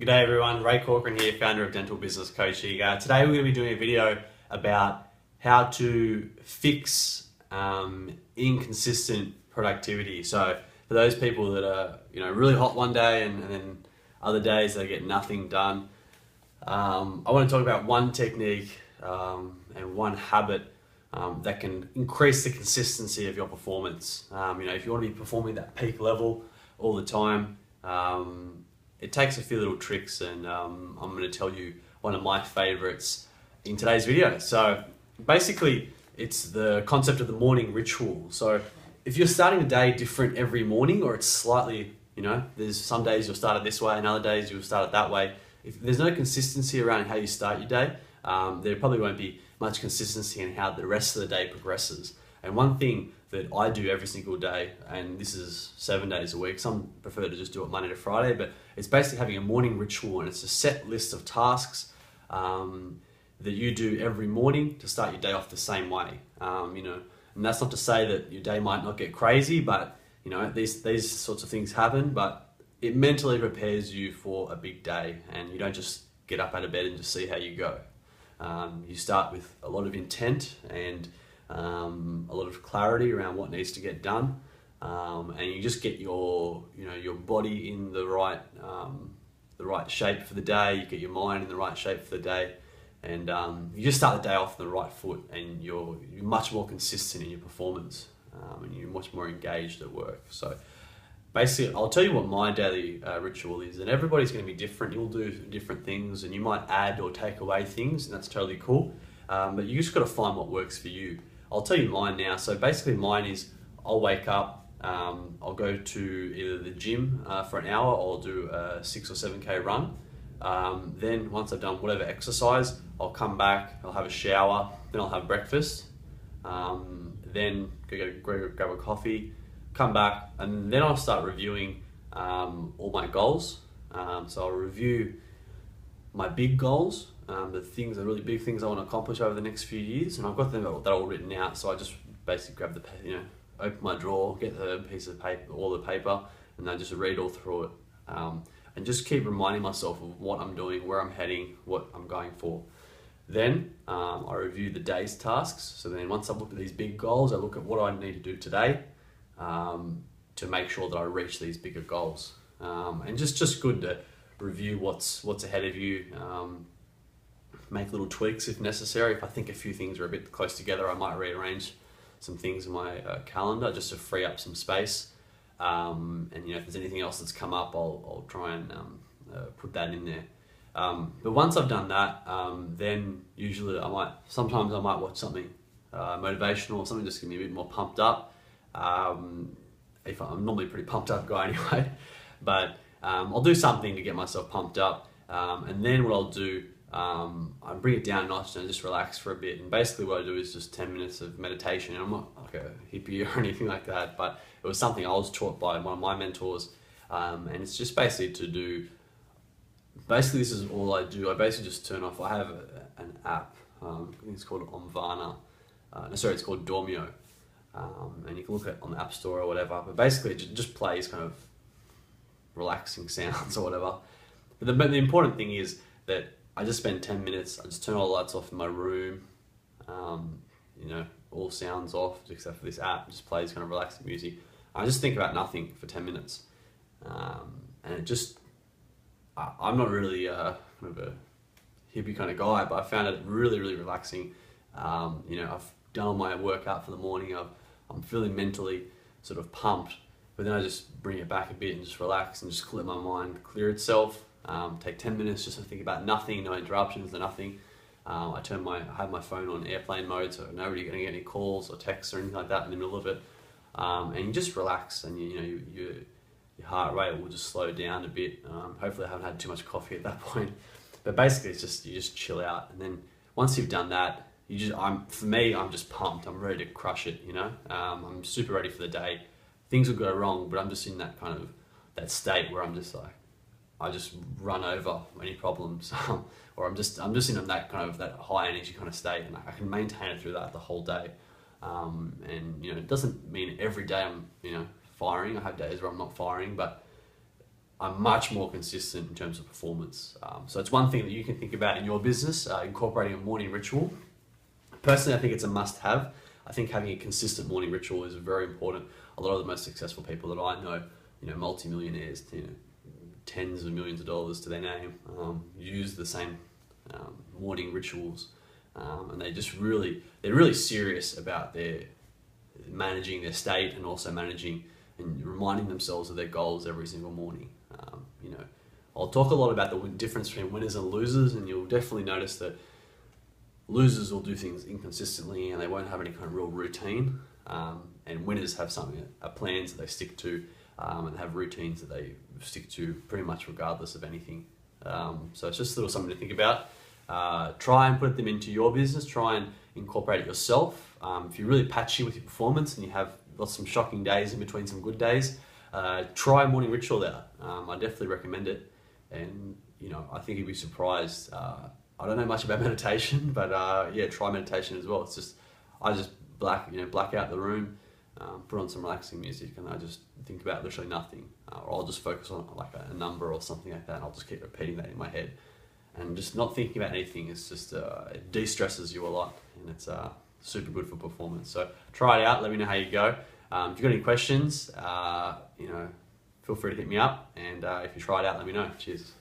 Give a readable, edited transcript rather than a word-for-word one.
G'day everyone, Ray Corcoran here, founder of Dental Business Coaching. Today we're going to be doing a video about how to fix inconsistent productivity. So for those people that are really hot one day and then other days they get nothing done, I want to talk about one technique and one habit that can increase the consistency of your performance. If you want to be performing that peak level all the time, it takes a few little tricks, and I'm going to tell you one of my favorites in today's video. So basically, it's the concept of the morning ritual. So if you're starting the day different every morning, or it's slightly, there's some days you'll start it this way and other days you'll start it that way. If there's no consistency around how you start your day, there probably won't be much consistency in how the rest of the day progresses. And one thing that I do every single day, and this is 7 days a week, some prefer to just do it Monday to Friday, but it's basically having a morning ritual, and it's a set list of tasks that you do every morning to start your day off the same way. And that's not to say that your day might not get crazy, but these sorts of things happen, but it mentally prepares you for a big day, and you don't just get up out of bed and just see how you go. You start with a lot of intent and a lot of clarity around what needs to get done, and you just get your body in the right shape for the day. You get your mind in the right shape for the day, and you just start the day off on the right foot, and you're much more consistent in your performance, and you're much more engaged at work. So basically, I'll tell you what my daily ritual is, and everybody's going to be different. You'll do different things, and you might add or take away things, and that's totally cool. But you just got to find what works for you. I'll tell you mine now. So basically mine is, I'll wake up, I'll go to either the gym for an hour, or I'll do a 6 or 7K run. Then once I've done whatever exercise, I'll come back, I'll have a shower, then I'll have breakfast, then go grab a coffee, come back, and then I'll start reviewing all my goals. So I'll review my big goals, the really big things I want to accomplish over the next few years, and I've got them that all written out. So I just basically grab open my drawer, get the piece of paper, all the paper, and then just read all through it, and just keep reminding myself of what I'm doing, where I'm heading, what I'm going for. Then I review the day's tasks. So then once I've looked at these big goals, I look at what I need to do today to make sure that I reach these bigger goals. And just good to review what's ahead of you, make little tweaks if necessary. If I think a few things are a bit close together, I might rearrange some things in my calendar just to free up some space. And if there's anything else that's come up, I'll try and put that in there. But once I've done that, then usually sometimes I might watch something motivational, or something just to get me a bit more pumped up. If I'm normally a pretty pumped up guy anyway, but I'll do something to get myself pumped up, and then what I'll do, I bring it down a notch and just relax for a bit. And basically what I do is just 10 minutes of meditation. And I'm not like a hippie or anything like that, but it was something I was taught by one of my mentors, and it's just basically to do. Basically, this is all I do. I basically just turn off. I have an app. I think it's called Omvana. It's called Dormio, and you can look at it on the App Store or whatever. But basically, it just plays kind of relaxing sounds or whatever. But the important thing is that I just spend 10 minutes. I just turn all the lights off in my room. All sounds off except for this app. It just plays kind of relaxing music. I just think about nothing for 10 minutes, and it just. I'm not really kind of a hippie kind of guy, but I found it really, really relaxing. I've done all my workout for the morning. I'm feeling mentally sort of pumped, but then I just bring it back a bit and just relax and just let my mind clear itself. Take 10 minutes just to think about nothing, no interruptions, no nothing. I have my phone on airplane mode, so nobody's going to get any calls or texts or anything like that in the middle of it. And you just relax, and your heart rate will just slow down a bit. Hopefully I haven't had too much coffee at that point, but basically it's just, you just chill out. And then once you've done that, I'm just pumped. I'm ready to crush it. I'm super ready for the day. Things will go wrong, but I'm just in that state where I'm just like, I just run over any problems, or I'm just in that kind of that high energy kind of state, and I can maintain it through that the whole day. And it doesn't mean every day I'm firing. I have days where I'm not firing, but I'm much more consistent in terms of performance. So it's one thing that you can think about in your business, incorporating a morning ritual. Personally, I think it's a must-have. I think having a consistent morning ritual is very important. A lot of the most successful people that I know, multi-millionaires, tens of millions of dollars to their name, use the same morning rituals, and they're really serious about their managing their state and also managing and reminding themselves of their goals every single morning. I'll talk a lot about the difference between winners and losers, and you'll definitely notice that losers will do things inconsistently and they won't have any kind of real routine, and winners have plans that they stick to, and have routines that they stick to pretty much regardless of anything. So it's just a little something to think about. Try and put them into your business. Try and incorporate it yourself. If you're really patchy with your performance and you have got some shocking days in between some good days, try a morning ritual out. I definitely recommend it. And I think you'd be surprised. I don't know much about meditation, but try meditation as well. I just black out the room, put on some relaxing music, and I just think about literally nothing. Or I'll just focus on like a number or something like that, and I'll just keep repeating that in my head. And just not thinking about anything, it's just, it de-stresses you a lot, and it's super good for performance. So try it out, let me know how you go. If you've got any questions, feel free to hit me up, and if you try it out, let me know. Cheers.